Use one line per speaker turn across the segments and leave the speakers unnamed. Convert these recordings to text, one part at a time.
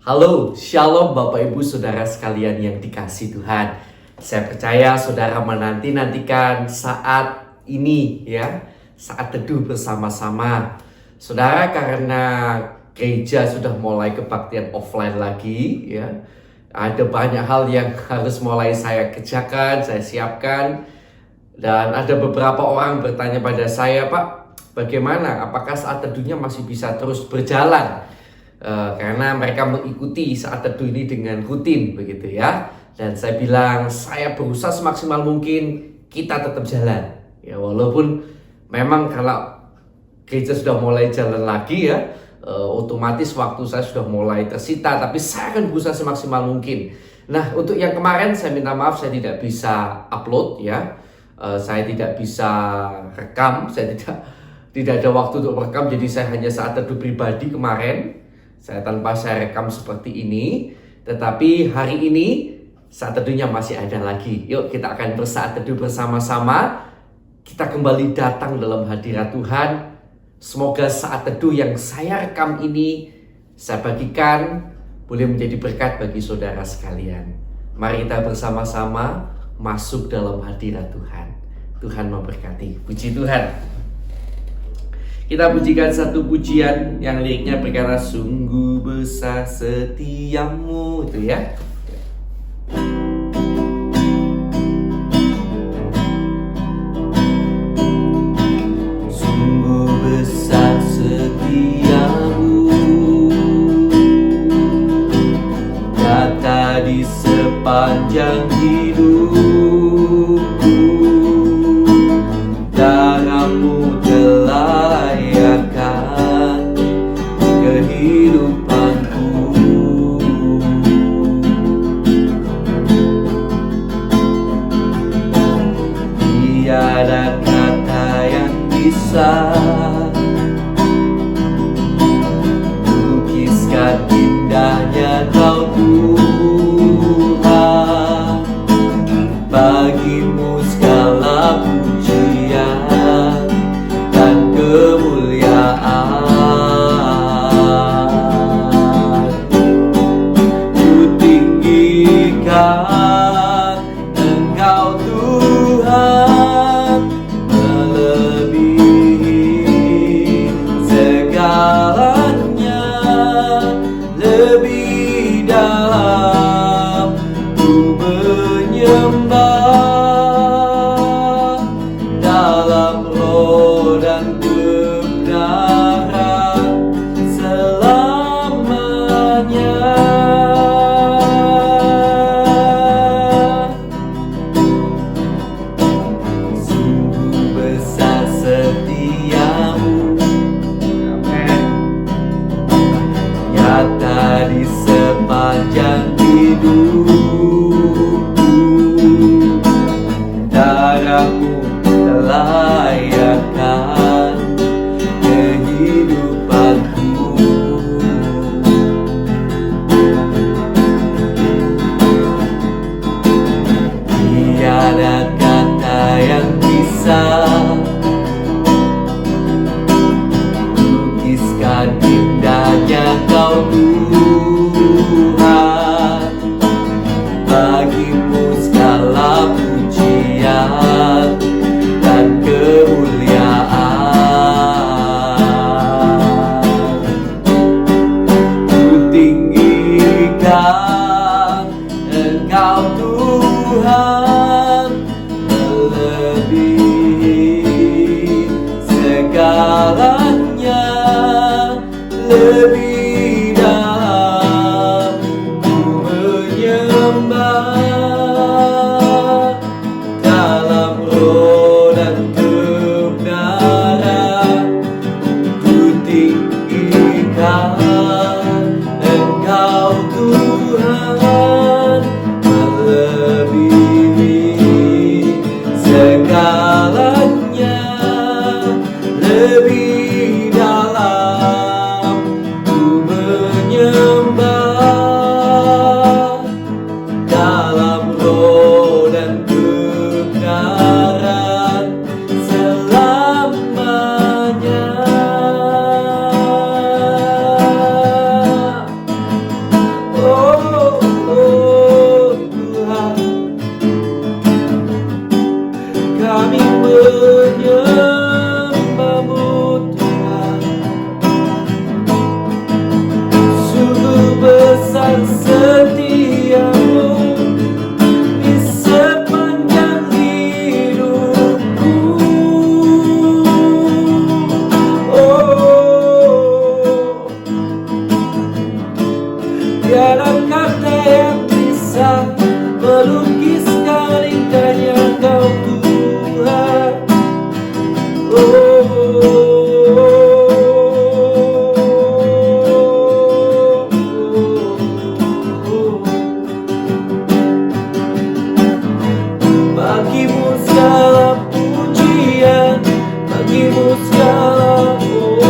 Halo, Shalom Bapak Ibu Saudara sekalian yang dikasihi Tuhan. Saya percaya saudara menanti-nantikan saat ini ya, saat teduh bersama-sama. Saudara, karena gereja sudah mulai kebaktian offline lagi ya, ada banyak hal yang harus mulai saya kerjakan, saya siapkan. Dan ada beberapa orang bertanya pada saya, Pak, bagaimana? Apakah saat teduhnya masih bisa terus berjalan? Karena mereka mengikuti saat teduh ini dengan rutin begitu ya. Dan saya bilang saya berusaha semaksimal mungkin kita tetap jalan ya, walaupun memang kalau gereja sudah mulai jalan lagi ya, otomatis waktu saya sudah mulai tersita, tapi saya akan berusaha semaksimal mungkin. Nah, untuk yang kemarin saya minta maaf, saya tidak bisa upload ya, saya tidak bisa rekam, saya tidak ada waktu untuk rekam, jadi saya hanya saat teduh pribadi kemarin. Tanpa saya rekam seperti ini. Tetapi hari ini saat teduhnya masih ada lagi. Yuk kita akan bersaat teduh bersama-sama. Kita kembali datang dalam hadirat Tuhan. Semoga saat teduh yang saya rekam ini, saya bagikan, boleh menjadi berkat bagi saudara sekalian. Mari kita bersama-sama masuk dalam hadirat Tuhan. Tuhan memberkati. Puji Tuhan. Kita pujikan satu pujian yang liriknya berkata, sungguh besar setiamu, itu ya. Sungguh besar setiamu, nyata di sepanjang hidupku. Darahmu telah layakan kehidupanku. Tiada kata yang bisa lukiskan indahnya Kau Tuhan. Bagimu segala pujian dan kemuliaan. Ku tinggikan Engkau Tuhan, melebihi segalanya, lebih dalam ku menyembah dalam roh dan kebenaran selamanya. Sungguh besar setiamu, nyata di sepanjang hidupku. Darahmu telah layakan kehidupanku. Tiada kata yang bisa lukiskan indahnya Kau Tuhan. Tiada kata yang bisa melukiskan indahnya Kau Tuhan. Bagimu segala pujian, bagimu segala hormat.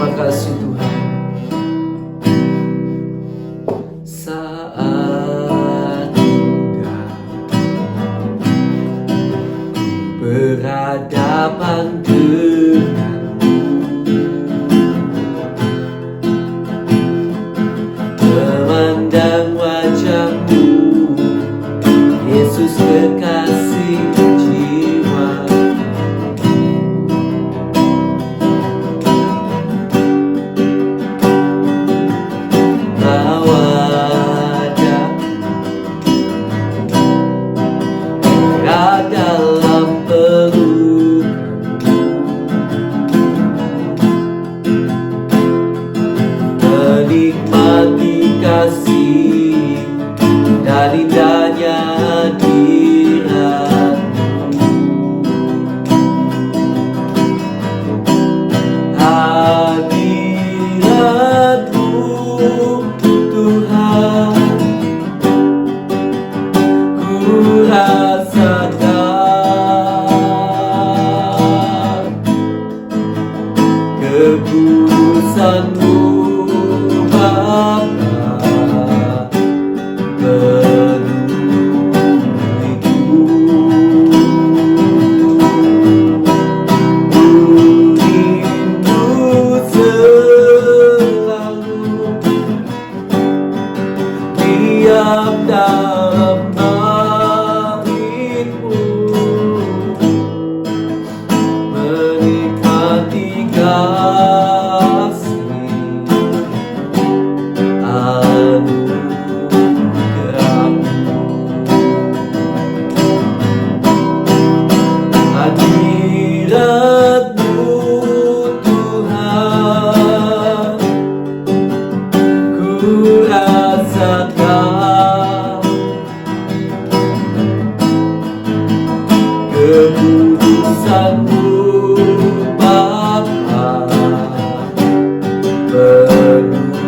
Terima kasih Tuhan. Saat indah berhadapan denganmu, memandang wajahmu, Yesus kekasih jiwa. Dalam peluk menikmati kasih dan indahnya hadirat-Mu, Tuhan, ku rasakan kekudusan-Mu Bapa, penuhiku. Ku rindu selalu diam dalam bait-Mu, menikmati kasih anugerah-Mu. Hadirat-Mu, Tuhan, ku rasakan kekudusan-Mu Bapa, penuhiku.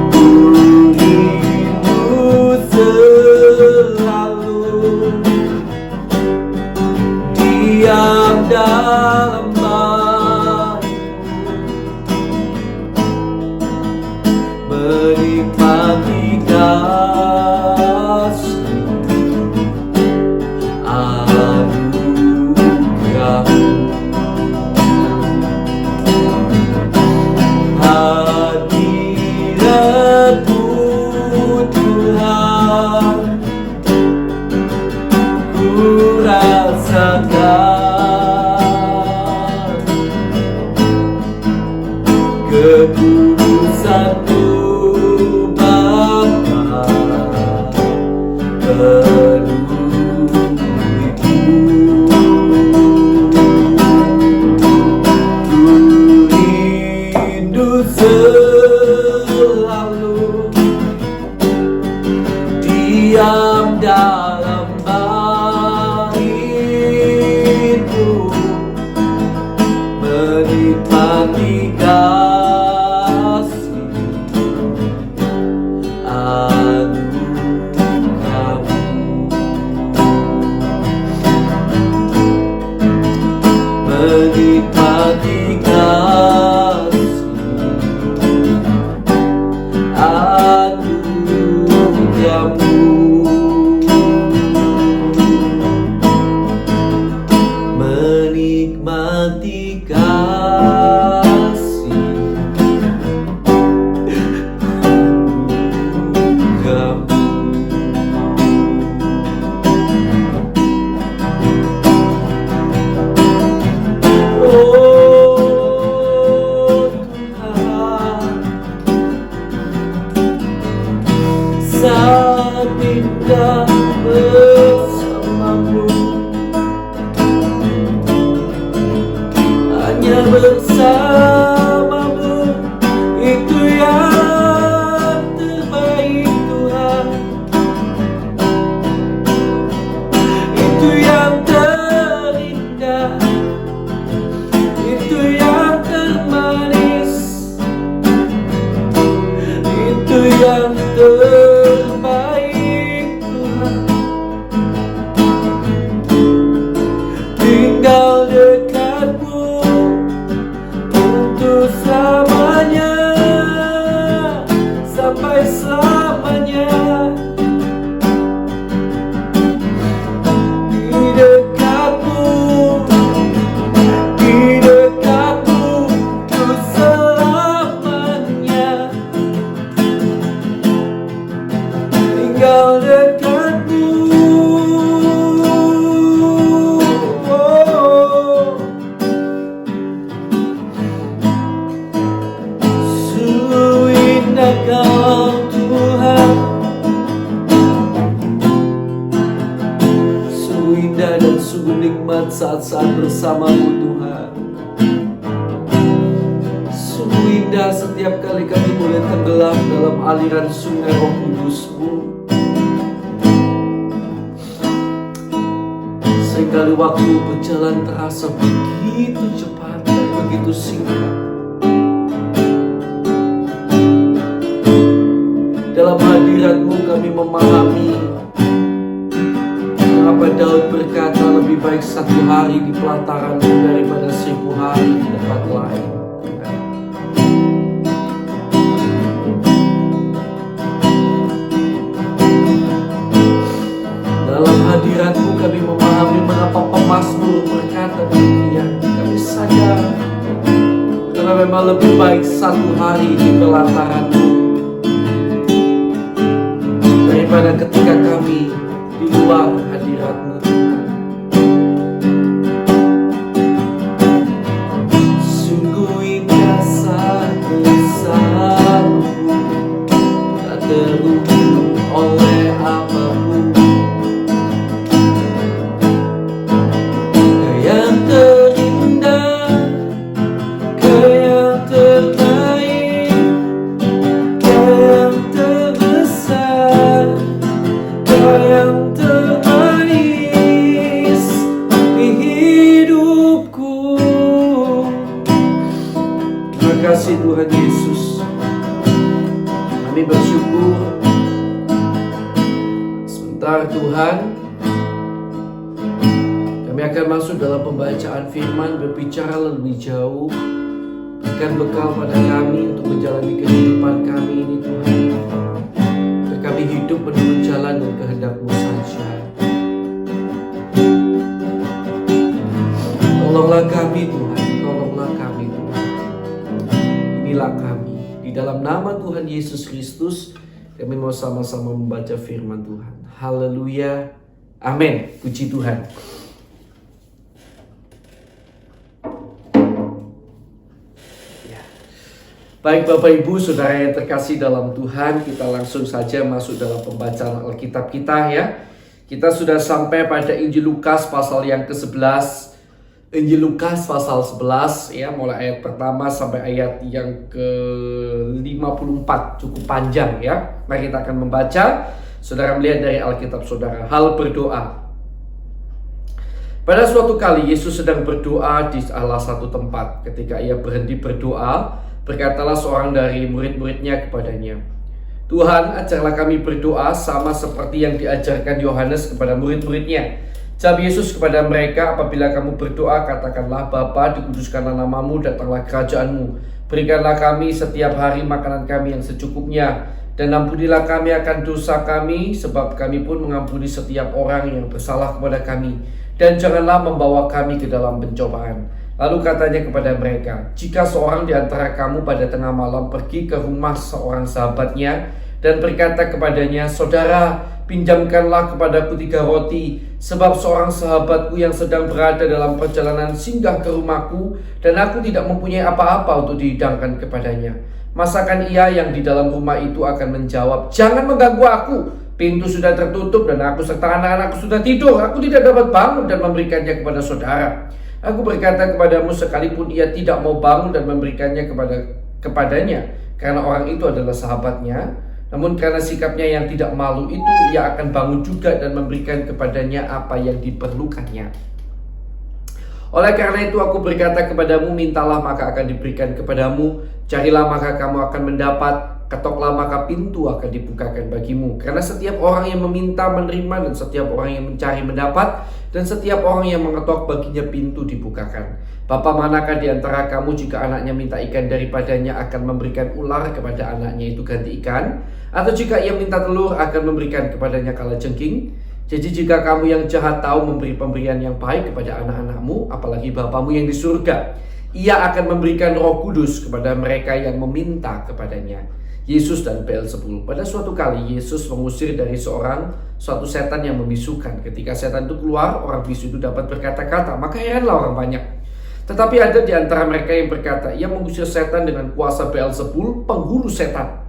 Ku rindu selalu diam dalam bait-Mu, menikmati kasih anugerah-Mu. Hadirat-Mu, Tuhan, ku rasakan kekudusan-Mu Bapa, penuhiku. Ku rindu selalu diam dalam bait-Mu, menikmati kasih anugerah-Mu. Menikmati kasih anugerah-Mu. Menikmati kasih anugerah-Mu. Oh Tuhan, saat indah bersama-Mu, hanya bersama-Mu, itu yang terbaik Tuhan, itu yang terindah, itu yang termanis, itu yang terbaik Tuhan. sungguh nikmat saat-saat bersamamu Tuhan. Sungguh indah setiap kali kami boleh tenggelam dalam aliran sungai Roh Kudus-Mu. Seringkali waktu berjalan terasa begitu cepat dan begitu singkat. Dalam hadirat-Mu kami memahami mengapa Daud berkata lebih baik 1 hari di pelataran-Mu daripada 1000 hari di tempat lain. Dalam hadirat-Mu kami memahami mengapa pemazmur berkata demikian. Kami sadar karena memang lebih baik 1 hari di pelataran-Mu daripada ketika kami di luar hadirat-Mu. Sungguh indah saat bersamamu, tak terukur oleh apapun. Kau yang terindah, Kau yang terbaik, Kau yang terbesar, Kau yang termanis di hidupku. Terima kasih Tuhan Yesus. Kami bersyukur. Sebentar Tuhan, kami akan masuk dalam pembacaan firman, berbicara lebih jauh. Berikan bekal pada kami untuk menjalani kehidupan kami ini Tuhan. Biar kami hidup menurut jalan dan kehendak-Mu saja. Tolonglah kami Tuhan, tolonglah kami Tuhan. Inilah kami. Di dalam nama Tuhan Yesus Kristus, kami mau sama-sama membaca firman Tuhan. Haleluya. Amin. Puji Tuhan. Baik Bapak Ibu Saudara yang terkasih dalam Tuhan, kita langsung saja masuk dalam pembacaan Alkitab kita ya. Kita sudah sampai pada Injil Lukas pasal yang ke-11. Injil Lukas pasal 11 ya, mulai ayat pertama sampai ayat yang ke-54, cukup panjang ya. Mari kita akan membaca. Saudara melihat dari Alkitab Saudara, hal berdoa. Pada suatu kali Yesus sedang berdoa di salah satu tempat. Ketika ia berhenti berdoa, berkatalah seorang dari murid-muridnya kepadanya, Tuhan, ajarlah kami berdoa sama seperti yang diajarkan Yohanes kepada murid-muridnya. Jawab Yesus kepada mereka, apabila kamu berdoa, katakanlah, Bapa, dikuduskanlah namamu, datanglah kerajaanmu. Berikanlah kami setiap hari makanan kami yang secukupnya. Dan ampunilah kami akan dosa kami, sebab kami pun mengampuni setiap orang yang bersalah kepada kami. Dan janganlah membawa kami ke dalam pencobaan. Lalu katanya kepada mereka, jika seorang di antara kamu pada tengah malam pergi ke rumah seorang sahabatnya dan berkata kepadanya, Saudara, pinjamkanlah kepadaku 3 roti, sebab seorang sahabatku yang sedang berada dalam perjalanan singgah ke rumahku dan aku tidak mempunyai apa-apa untuk dihidangkan kepadanya. Masakan ia yang di dalam rumah itu akan menjawab, Jangan mengganggu aku, pintu sudah tertutup dan aku serta anak-anakku sudah tidur, aku tidak dapat bangun dan memberikannya kepada saudara. Aku berkata kepadamu, sekalipun ia tidak mau bangun dan memberikannya kepadanya, karena orang itu adalah sahabatnya, namun karena sikapnya yang tidak malu itu, ia akan bangun juga dan memberikan kepadanya apa yang diperlukannya. Oleh karena itu aku berkata kepadamu, mintalah maka akan diberikan kepadamu, carilah maka kamu akan mendapat, ketoklah maka pintu akan dibukakan bagimu. Karena setiap orang yang meminta menerima, dan setiap orang yang mencari mendapat, dan setiap orang yang mengetok baginya pintu dibukakan. Bapa manakah di antara kamu jika anaknya minta ikan daripadanya akan memberikan ular kepada anaknya itu ganti ikan? Atau jika ia minta telur akan memberikan kepadanya kalajengking? Jadi jika kamu yang jahat tahu memberi pemberian yang baik kepada anak-anakmu, apalagi Bapamu yang di surga, ia akan memberikan Roh Kudus kepada mereka yang meminta kepadanya. Yesus dan Beelzebul. Pada suatu kali Yesus mengusir dari suatu setan yang membisukan. Ketika setan itu keluar, orang bisu itu dapat berkata-kata, maka heranlah orang banyak. Tetapi ada di antara mereka yang berkata, ia mengusir setan dengan kuasa Beelzebul, penghulu setan.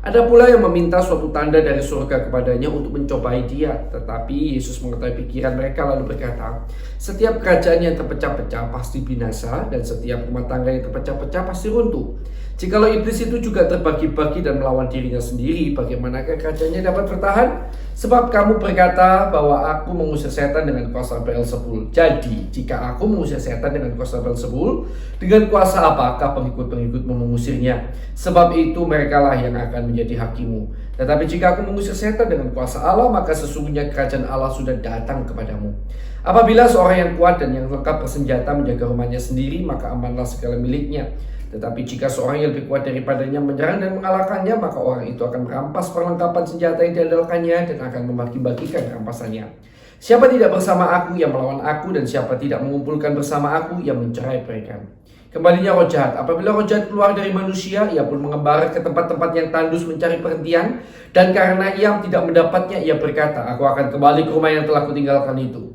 Ada pula yang meminta suatu tanda dari surga kepadanya untuk mencobai dia. Tetapi Yesus mengetahui pikiran mereka lalu berkata, setiap kerajaan yang terpecah-pecah pasti binasa, dan setiap rumah tangga yang terpecah-pecah pasti runtuh. Jikalau iblis itu juga terbagi-bagi dan melawan dirinya sendiri, bagaimanakah kerajaannya dapat bertahan? Sebab kamu berkata bahwa aku mengusir setan dengan kuasa Beelzebul. Jadi, jika aku mengusir setan dengan kuasa Beelzebul, dengan kuasa apakah pengikut-pengikutmu mengusirnya? Sebab itu merekalah yang akan menjadi hakimu. Tetapi jika aku mengusir setan dengan kuasa Allah, maka sesungguhnya kerajaan Allah sudah datang kepadamu. Apabila seorang yang kuat dan yang lengkap bersenjata menjaga rumahnya sendiri, maka amanlah segala miliknya. Tetapi jika seorang yang lebih kuat daripadanya menyerang dan mengalahkannya, maka orang itu akan merampas perlengkapan senjata yang diandalkannya dan akan membagi-bagikan rampasannya. Siapa tidak bersama aku, yang melawan aku, dan siapa tidak mengumpulkan bersama aku, yang mencerai-beraikan. Kembalinya roh jahat. Apabila roh jahat keluar dari manusia, ia pun mengembar ke tempat-tempat yang tandus mencari perhentian, dan karena ia tidak mendapatnya, ia berkata, aku akan kembali ke rumah yang telah kutinggalkan itu.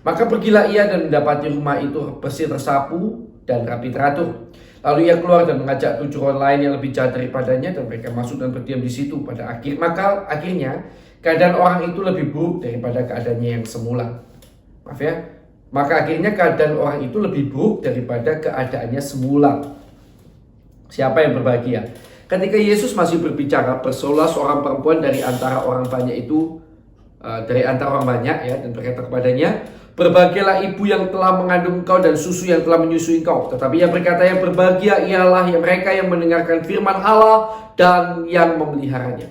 Maka pergilah ia dan mendapati rumah itu bersih tersapu dan rapi teratur. Lalu ia keluar dan mengajak 7 orang lain yang lebih jahat daripadanya, dan mereka masuk dan berdiam di situ. Maka akhirnya keadaan orang itu lebih buruk daripada keadaannya yang semula. Maaf ya. Maka akhirnya keadaan orang itu lebih buruk daripada keadaannya semula. Siapa yang berbahagia? Ketika Yesus masih berbicara, berseolah seorang perempuan dari antara orang banyak itu, dan berkata kepadanya, berbahagialah ibu yang telah mengandung engkau dan susu yang telah menyusui engkau. Tetapi ia berkata, yang berbahagia ialah mereka yang mendengarkan firman Allah dan yang memeliharanya.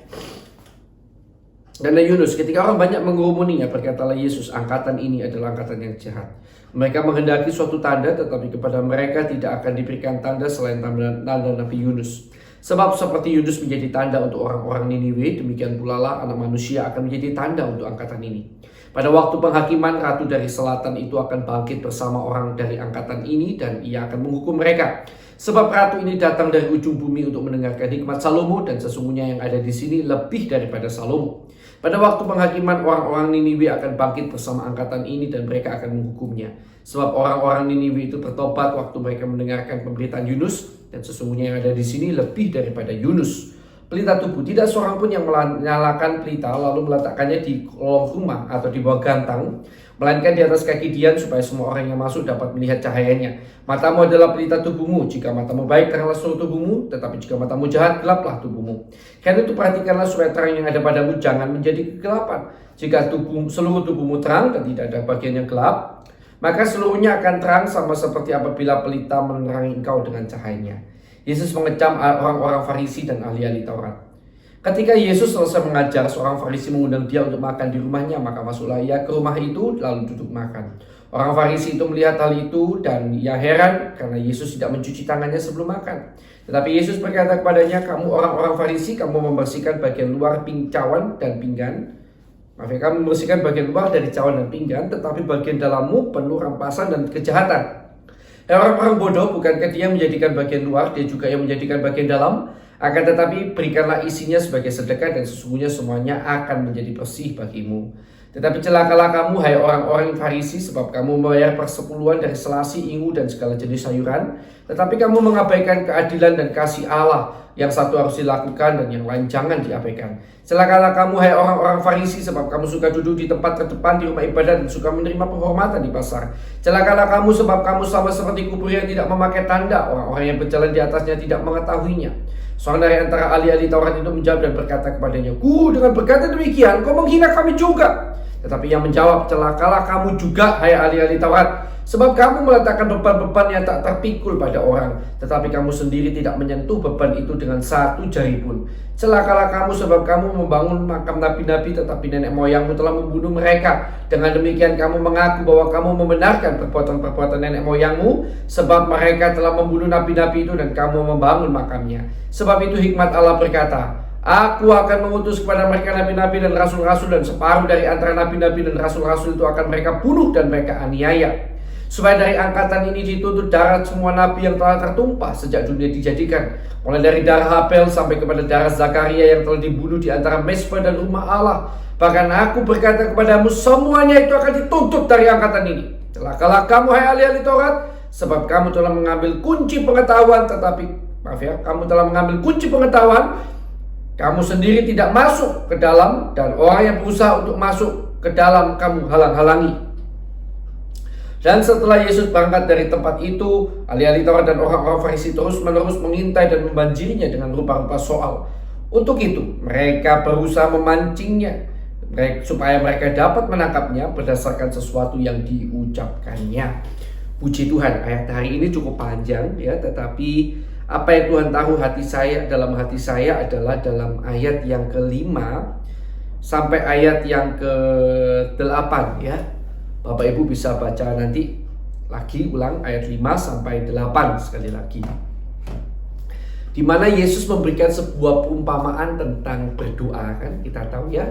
Dan Yunus, ketika orang banyak mengerumuninya, berkatalah Yesus, angkatan ini adalah angkatan yang jahat. Mereka menghendaki suatu tanda, tetapi kepada mereka tidak akan diberikan tanda selain tanda Nabi Yunus. Sebab seperti Yunus menjadi tanda untuk orang-orang Niniwe, demikian pula lah anak manusia akan menjadi tanda untuk angkatan ini. Pada waktu penghakiman, ratu dari selatan itu akan bangkit bersama orang dari angkatan ini, dan ia akan menghukum mereka. Sebab ratu ini datang dari ujung bumi untuk mendengarkan hikmat Salomo, dan sesungguhnya yang ada di sini lebih daripada Salomo. Pada waktu penghakiman, orang-orang Niniwe akan bangkit bersama angkatan ini, dan mereka akan menghukumnya. Sebab orang-orang Niniwe itu bertobat waktu mereka mendengarkan pemberitaan Yunus, dan sesungguhnya yang ada di sini lebih daripada Yunus. Pelita tubuh, tidak seorang pun yang menyalakan pelita lalu meletakkannya di kolong rumah atau di bawah gantang, melainkan di atas kaki dian supaya semua orang yang masuk dapat melihat cahayanya. Matamu adalah pelita tubuhmu. Jika matamu baik, teranglah seluruh tubuhmu, tetapi jika matamu jahat, gelaplah tubuhmu. Karena itu perhatikanlah supaya terang yang ada padamu jangan menjadi kegelapan. Jika seluruh tubuhmu terang dan tidak ada bagian yang gelap, maka seluruhnya akan terang sama seperti apabila pelita menerangi engkau dengan cahayanya. Yesus mengecam orang-orang Farisi dan ahli-ahli Taurat. Ketika Yesus selesai mengajar, seorang Farisi mengundang dia untuk makan di rumahnya, maka masuklah ia ke rumah itu lalu duduk makan. Orang Farisi itu melihat hal itu dan ia heran karena Yesus tidak mencuci tangannya sebelum makan. Tetapi Yesus berkata kepadanya, kamu orang-orang Farisi, kamu membersihkan bagian luar cawan dan pinggan. Kamu membersihkan bagian luar dari cawan dan pinggan, tetapi bagian dalammu penuh rampasan dan kejahatan. Orang-orang bodoh, bukankah dia menjadikan bagian luar, dia juga yang menjadikan bagian dalam? Akan tetapi berikanlah isinya sebagai sedekah, dan sesungguhnya semuanya akan menjadi bersih bagimu. Tetapi celakalah kamu, hai orang-orang Farisi, sebab kamu membayar persepuluhan dari selasi, ingu, dan segala jenis sayuran, tetapi kamu mengabaikan keadilan dan kasih Allah. Yang satu harus dilakukan dan yang lain jangan diabaikan. Celakalah kamu, hai orang-orang Farisi, sebab kamu suka duduk di tempat terdepan di rumah ibadah dan suka menerima penghormatan di pasar. Celakalah kamu, sebab kamu sama seperti kubur yang tidak memakai tanda, orang-orang yang berjalan di atasnya tidak mengetahuinya. Seorang dari antara ahli-ahli Taurat itu menjawab dan berkata kepadanya, Guru, dengan berkata demikian, kau menghina kami juga. Tetapi yang menjawab, celakalah kamu juga, hai ahli-ahli Taurat, sebab kamu meletakkan beban-beban yang tak terpikul pada orang, tetapi kamu sendiri tidak menyentuh beban itu dengan satu jari pun. Celakalah kamu, sebab kamu membangun makam nabi-nabi, tetapi nenek moyangmu telah membunuh mereka. Dengan demikian kamu mengaku bahwa kamu membenarkan perbuatan-perbuatan nenek moyangmu, sebab mereka telah membunuh nabi-nabi itu dan kamu membangun makamnya. Sebab itu hikmat Allah berkata, Aku akan mengutus kepada mereka nabi-nabi dan rasul-rasul, dan separuh dari antara nabi-nabi dan rasul-rasul itu akan mereka bunuh dan mereka aniaya. Supaya dari angkatan ini dituntut darah semua nabi yang telah tertumpah sejak dunia dijadikan, mulai dari darah Habel sampai kepada darah Zakaria yang telah dibunuh di antara Mezbah dan rumah Allah. Bahkan aku berkata kepadamu, semuanya itu akan dituntut dari angkatan ini. Celakalah kamu, hai ahli-ahli Taurat, sebab kamu telah mengambil kunci pengetahuan, kamu telah mengambil kunci pengetahuan, Kamu sendiri tidak masuk ke dalam, dan orang yang berusaha untuk masuk ke dalam kamu halang-halangi. Dan setelah Yesus berangkat dari tempat itu, ahli-ahli Taurat dan orang-orang Farisi terus-menerus mengintai dan membanjirinya dengan rupa-rupa soal. Untuk itu, mereka berusaha memancingnya supaya mereka dapat menangkapnya berdasarkan sesuatu yang diucapkannya. Puji Tuhan, ayat hari ini cukup panjang ya, tetapi apa yang Tuhan tahu dalam hati saya adalah dalam ayat yang ke-5 sampai ayat yang ke-8 ya. Bapak Ibu bisa baca nanti lagi ulang ayat 5 sampai 8 sekali lagi. Di mana Yesus memberikan sebuah perumpamaan tentang berdoa, kan kita tahu ya.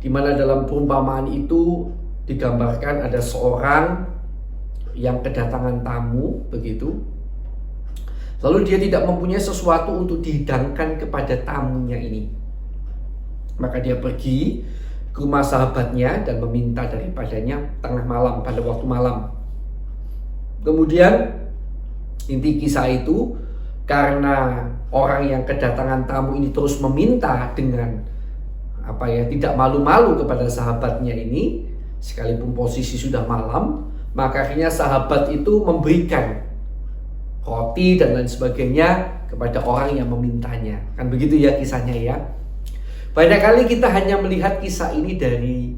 Di mana dalam perumpamaan itu digambarkan ada seorang yang kedatangan tamu begitu. Lalu dia tidak mempunyai sesuatu untuk dihidangkan kepada tamunya ini. Maka dia pergi ke rumah sahabatnya dan meminta daripadanya tengah malam, pada waktu malam. Kemudian inti kisah itu, karena orang yang kedatangan tamu ini terus meminta dengan tidak malu-malu kepada sahabatnya ini, sekalipun posisi sudah malam, maka akhirnya sahabat itu memberikan roti dan lain sebagainya kepada orang yang memintanya. Kan begitu ya kisahnya ya. Banyak kali kita hanya melihat kisah ini dari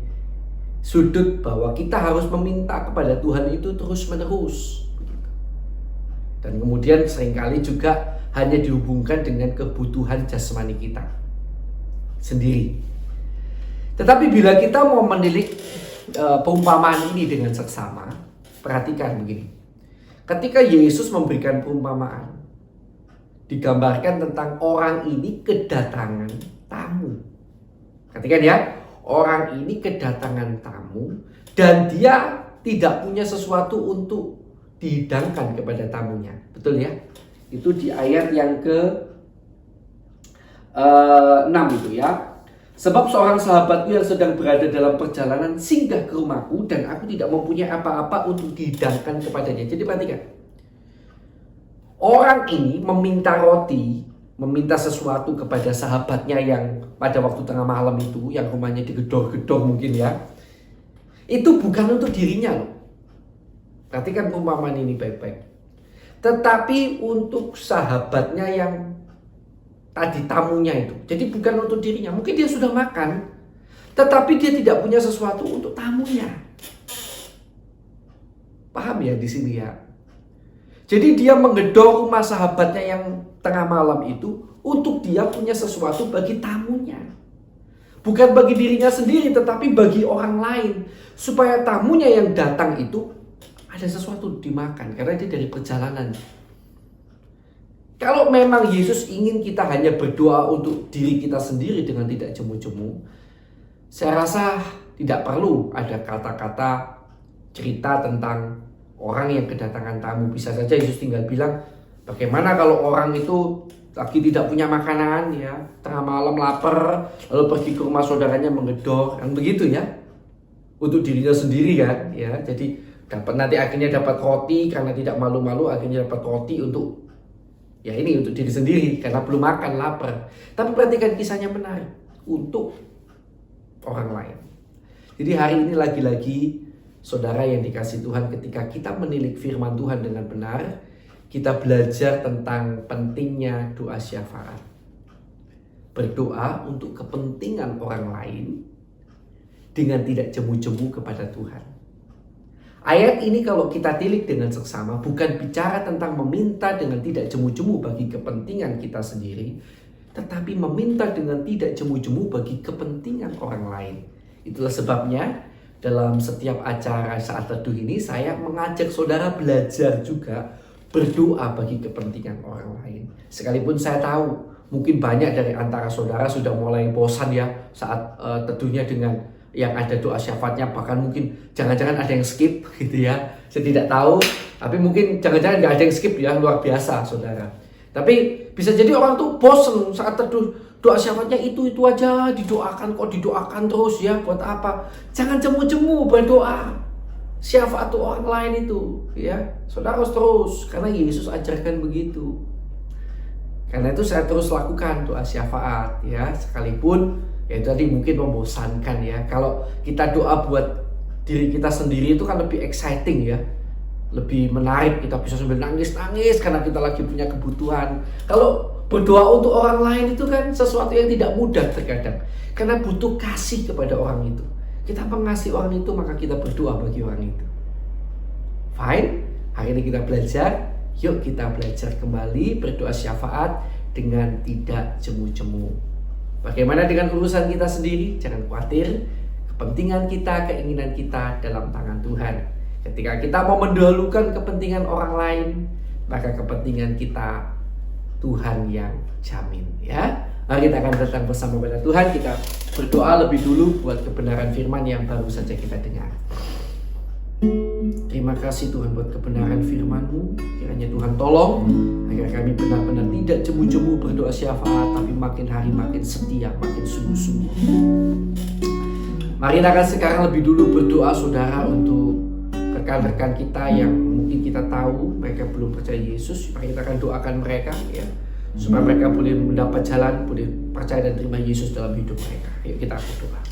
sudut bahwa kita harus meminta kepada Tuhan itu terus-menerus. Dan kemudian seringkali juga hanya dihubungkan dengan kebutuhan jasmani kita sendiri. Tetapi bila kita mau menilik perumpamaan ini dengan seksama, perhatikan begini. Ketika Yesus memberikan perumpamaan, digambarkan tentang orang ini kedatangan tamu. Perhatikan ya, orang ini kedatangan tamu dan dia tidak punya sesuatu untuk dihidangkan kepada tamunya. Betul ya? Itu di ayat yang ke-6 itu ya. Sebab seorang sahabatku yang sedang berada dalam perjalanan singgah ke rumahku dan aku tidak mempunyai apa-apa untuk dihidangkan kepadanya. Jadi perhatikan. Orang ini meminta roti, meminta sesuatu kepada sahabatnya yang pada waktu tengah malam itu, yang rumahnya digedor-gedor mungkin ya. Itu bukan untuk dirinya loh. Perhatikan perumpamaan ini baik-baik. Tetapi untuk sahabatnya yang tadi tamunya itu. Jadi bukan untuk dirinya. Mungkin dia sudah makan, tetapi dia tidak punya sesuatu untuk tamunya. Paham ya di sini ya? Jadi dia menggedor rumah sahabatnya yang tengah malam itu untuk dia punya sesuatu bagi tamunya. Bukan bagi dirinya sendiri, tetapi bagi orang lain. Supaya tamunya yang datang itu ada sesuatu dimakan, karena dia dari perjalanan. Kalau memang Yesus ingin kita hanya berdoa untuk diri kita sendiri dengan tidak jemu-jemu, saya rasa tidak perlu ada kata-kata cerita tentang orang yang kedatangan tamu. Bisa saja Yesus tinggal bilang, bagaimana kalau orang itu lagi tidak punya makanan ya, tengah malam lapar, lalu pergi ke rumah saudaranya menggedor, kan begitu ya, untuk dirinya sendiri kan ya. Jadi nanti akhirnya dapat roti, karena tidak malu-malu akhirnya dapat roti untuk untuk diri sendiri karena belum makan, lapar. Tapi perhatikan kisahnya menarik untuk orang lain. Jadi hari ini lagi-lagi saudara yang dikasih Tuhan, ketika kita menilik firman Tuhan dengan benar, kita belajar tentang pentingnya doa syafaat. Berdoa untuk kepentingan orang lain dengan tidak jemu-jemu kepada Tuhan. Ayat ini kalau kita tilik dengan seksama bukan bicara tentang meminta dengan tidak jemu-jemu bagi kepentingan kita sendiri, tetapi meminta dengan tidak jemu-jemu bagi kepentingan orang lain. Itulah sebabnya dalam setiap acara saat teduh ini saya mengajak saudara belajar juga berdoa bagi kepentingan orang lain. Sekalipun saya tahu mungkin banyak dari antara saudara sudah mulai bosan ya saat teduhnya dengan yang ada doa syafaatnya, bahkan mungkin jangan-jangan ada yang skip gitu ya. Saya tidak tahu, tapi mungkin jangan-jangan nggak ada yang skip ya, luar biasa saudara. Tapi bisa jadi orang tuh bosen saat teduh, doa syafaatnya itu aja didoakan, kok didoakan terus ya, buat apa? Jangan jemu-jemu berdoa syafaat orang lain itu ya. Saudara harus terus, karena Yesus ajarkan begitu. Karena itu saya terus lakukan doa syafaat ya, sekalipun ya tadi mungkin membosankan ya. Kalau kita doa buat diri kita sendiri itu kan lebih exciting ya, lebih menarik, kita bisa sambil nangis-nangis karena kita lagi punya kebutuhan. Kalau berdoa untuk orang lain itu kan sesuatu yang tidak mudah terkadang, karena butuh kasih kepada orang itu. Kita mengasihi orang itu, maka kita berdoa bagi orang itu. Fine, hari ini kita belajar. Yuk kita belajar kembali berdoa syafaat dengan tidak jemu-jemu. Bagaimana dengan urusan kita sendiri? Jangan khawatir, kepentingan kita, keinginan kita dalam tangan Tuhan. Ketika kita mau mendahulukan kepentingan orang lain, maka kepentingan kita Tuhan yang jamin ya. Mari kita akan datang bersama pada Tuhan. Kita berdoa lebih dulu buat kebenaran firman yang baru saja kita dengar. Terima kasih Tuhan buat kebenaran firman-Mu. Kiranya Tuhan tolong agar kami benar-benar tidak jemu-jemu berdoa syafaat, tapi makin hari makin setia, makin sungguh-sungguh. Mari kita sekarang lebih dulu berdoa saudara untuk rekan-rekan kita yang mungkin kita tahu mereka belum percaya Yesus. Mari kita akan doakan mereka ya, supaya mereka boleh mendapat jalan, boleh percaya dan terima Yesus dalam hidup mereka. Yuk kita berdoa.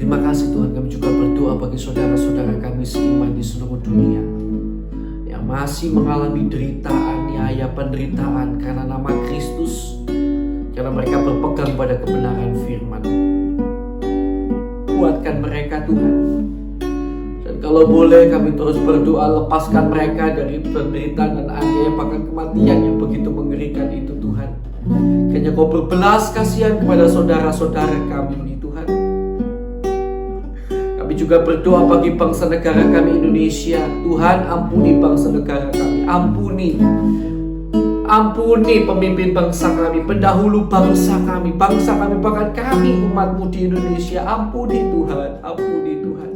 Terima kasih Tuhan, kami juga berdoa bagi saudara-saudara kami seiman di seluruh dunia yang masih mengalami derita, aniaya, penderitaan karena nama Kristus, karena mereka berpegang pada kebenaran firman. Kuatkan mereka Tuhan, dan kalau boleh kami terus berdoa, lepaskan mereka dari penderitaan dan aniaya bahkan kematian yang begitu mengerikan itu Tuhan. Kiranya Kau berbelas kasihan kepada saudara-saudara kami ini Tuhan. Kami juga berdoa bagi bangsa negara kami Indonesia. Tuhan, ampuni bangsa negara kami. Ampuni pemimpin bangsa kami, pendahulu bangsa kami, bahkan kami umat-Mu di Indonesia. Ampuni Tuhan, ampuni Tuhan.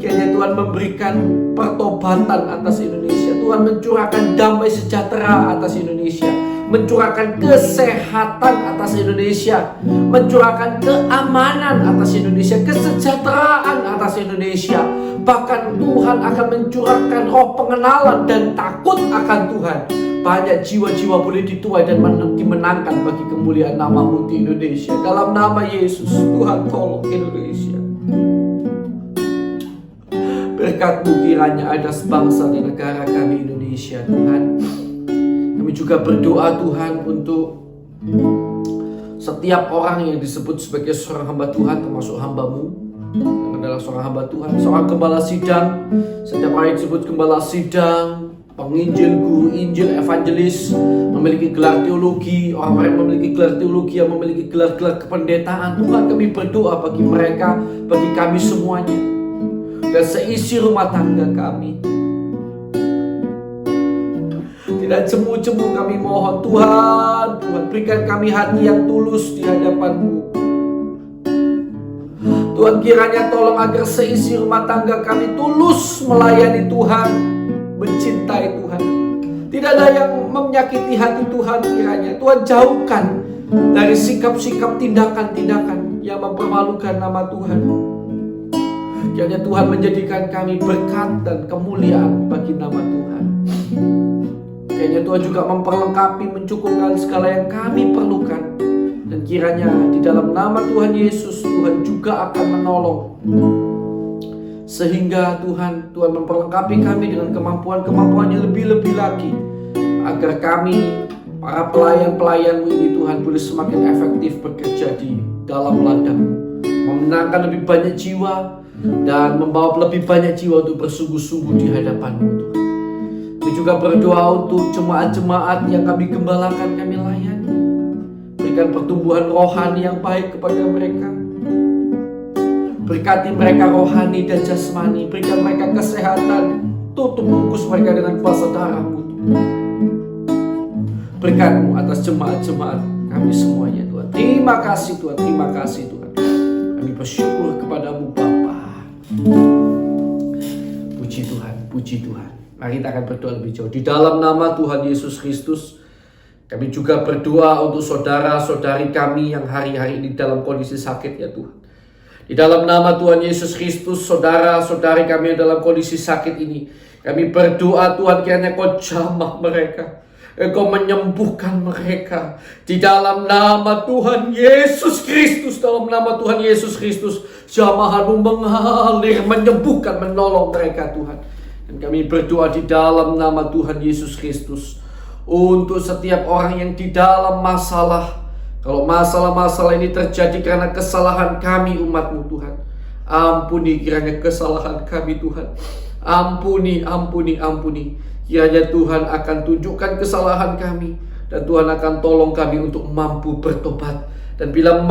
Kiranya Tuhan memberikan pertobatan atas Indonesia. Tuhan mencurahkan damai sejahtera atas Indonesia, mencurahkan kesehatan atas Indonesia, mencurahkan keamanan atas Indonesia, kesejahteraan atas Indonesia. Bahkan Tuhan akan mencurahkan roh pengenalan dan takut akan Tuhan. Banyak jiwa-jiwa boleh dituai dan dimenangkan bagi kemuliaan nama-Mu di Indonesia. Dalam nama Yesus, Tuhan tolong Indonesia. Berkat-Mu kiranya ada sebangsa di negara kami Indonesia Tuhan. Kami juga berdoa Tuhan untuk setiap orang yang disebut sebagai seorang hamba Tuhan, termasuk hamba-Mu yang adalah seorang hamba Tuhan, seorang gembala sidang. Setiap orang yang disebut gembala sidang, penginjil, guru injil, evangelis, memiliki gelar teologi, orang-orang yang memiliki gelar teologi, yang memiliki gelar-gelar kependetaan. Tuhan, kami berdoa bagi mereka, bagi kami semuanya, dan seisi rumah tangga kami. Tidak jemu-jemu kami mohon Tuhan, berikan kami hati yang tulus di hadapan-Mu. Tuhan, kiranya tolong agar seisi rumah tangga kami tulus melayani Tuhan, mencintai Tuhan. Tidak ada yang menyakiti hati Tuhan kiranya. Tuhan, jauhkan dari sikap-sikap, tindakan-tindakan yang mempermalukan nama Tuhan. Kiranya Tuhan menjadikan kami berkat dan kemuliaan bagi nama Tuhan. Kiranya Tuhan juga memperlengkapi, mencukupkan segala yang kami perlukan. Dan kiranya di dalam nama Tuhan Yesus, Tuhan juga akan menolong. Sehingga Tuhan memperlengkapi kami dengan kemampuan-kemampuan yang lebih-lebih lagi. Agar kami, para pelayan-pelayan-Mu ini Tuhan, boleh semakin efektif bekerja di dalam ladang-Mu, memenangkan lebih banyak jiwa dan membawa lebih banyak jiwa untuk bersungguh-sungguh di hadapan-Mu Tuhan. Kami juga berdoa untuk jemaat-jemaat yang kami gembalakan, kami layani. berikan pertumbuhan rohani yang baik kepada mereka. Berkati mereka rohani dan jasmani. Berikan mereka kesehatan. Tutup bungkus mereka dengan kuasa darah-Mu. Berkat-Mu atas jemaat-jemaat kami semuanya Tuhan. Terima kasih Tuhan, terima kasih Tuhan. Kami bersyukur kepada-Mu Bapa. Puji Tuhan, puji Tuhan. Mari kita akan berdoa lebih jauh. Di dalam nama Tuhan Yesus Kristus, kami juga berdoa untuk saudara-saudari kami yang hari-hari ini dalam kondisi sakit ya Tuhan. Di dalam nama Tuhan Yesus Kristus, saudara-saudari kami yang dalam kondisi sakit ini, kami berdoa Tuhan kiranya Kau jamah mereka. Engkau menyembuhkan mereka. Di dalam nama Tuhan Yesus Kristus, dalam nama Tuhan Yesus Kristus, jamah-Mu mengalir, menyembuhkan, menolong mereka Tuhan. Dan kami berdoa di dalam nama Tuhan Yesus Kristus, untuk setiap orang yang di dalam masalah. Kalau masalah-masalah ini terjadi karena kesalahan kami umat-Mu Tuhan, ampuni kiranya kesalahan kami Tuhan. Ampuni. Kiranya Tuhan akan tunjukkan kesalahan kami, dan Tuhan akan tolong kami untuk mampu bertobat. Dan bila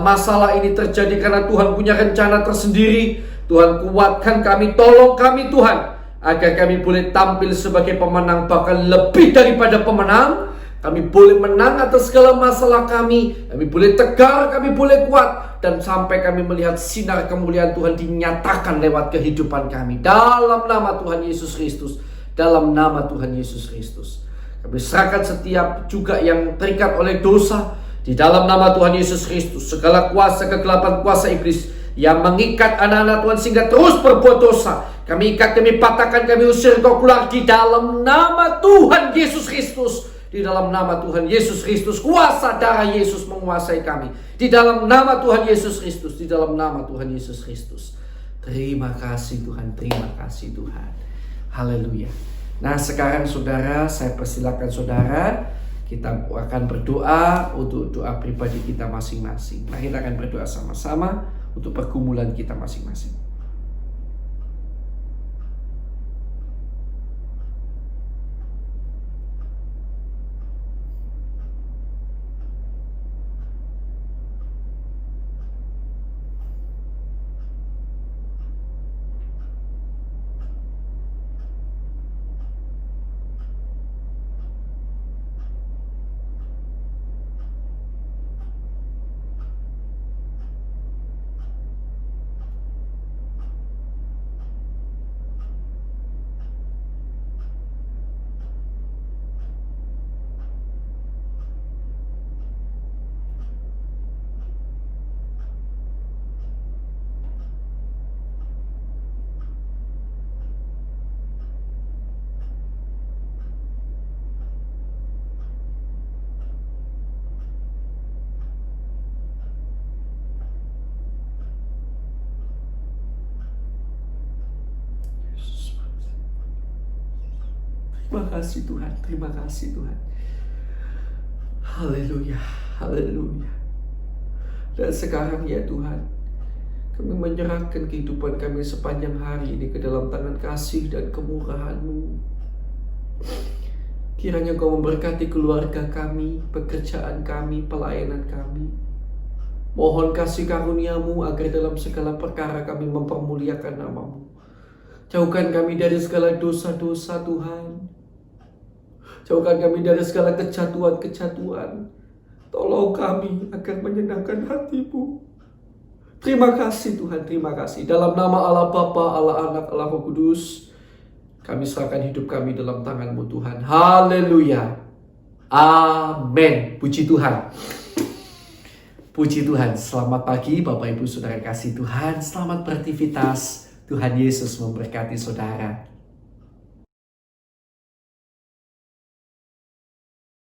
masalah ini terjadi karena Tuhan punya rencana tersendiri, Tuhan kuatkan kami, tolong kami Tuhan, agar kami boleh tampil sebagai pemenang, bahkan lebih daripada pemenang. Kami boleh menang atas segala masalah kami boleh tegar, kami boleh kuat, dan sampai kami melihat sinar kemuliaan Tuhan dinyatakan lewat kehidupan kami. Dalam nama Tuhan Yesus Kristus, dalam nama Tuhan Yesus Kristus, kami serahkan setiap juga yang terikat oleh dosa. Di dalam nama Tuhan Yesus Kristus, segala kuasa kegelapan, kuasa iblis yang mengikat anak-anak Tuhan sehingga terus berbuat dosa, kami ikat, kami patahkan, kami usir Kau keluar di dalam nama Tuhan Yesus Kristus. Di dalam nama Tuhan Yesus Kristus, kuasa darah Yesus menguasai kami. Di dalam nama Tuhan Yesus Kristus, di dalam nama Tuhan Yesus Kristus. Terima kasih Tuhan, terima kasih Tuhan. Haleluya. Nah sekarang saudara, saya persilakan saudara, kita akan berdoa untuk doa pribadi kita masing-masing. Mari kita akan berdoa sama-sama untuk pergumulan kita masing-masing. Terima kasih Tuhan, terima kasih Tuhan. Haleluya, haleluya. Dan sekarang ya Tuhan, kami menyerahkan kehidupan kami sepanjang hari ini ke dalam tangan kasih dan kemurahan-Mu. Kiranya Kau memberkati keluarga kami, pekerjaan kami, pelayanan kami. Mohon kasih karunia-Mu agar dalam segala perkara kami mempermuliakan nama-Mu. Jauhkan kami dari segala dosa-dosa Tuhan. Jauhkan kami dari segala kejatuhan-kejatuhan. Tolong kami agar menyenangkan hati-Mu. Terima kasih Tuhan, terima kasih. Dalam nama Allah Bapa, Allah Anak, Allah Roh Kudus, kami serahkan hidup kami dalam tangan-Mu Tuhan. Haleluya. Amin. Puji Tuhan. Puji Tuhan. Selamat pagi Bapak Ibu Saudara kasih Tuhan. Selamat beraktivitas. Tuhan Yesus memberkati saudara.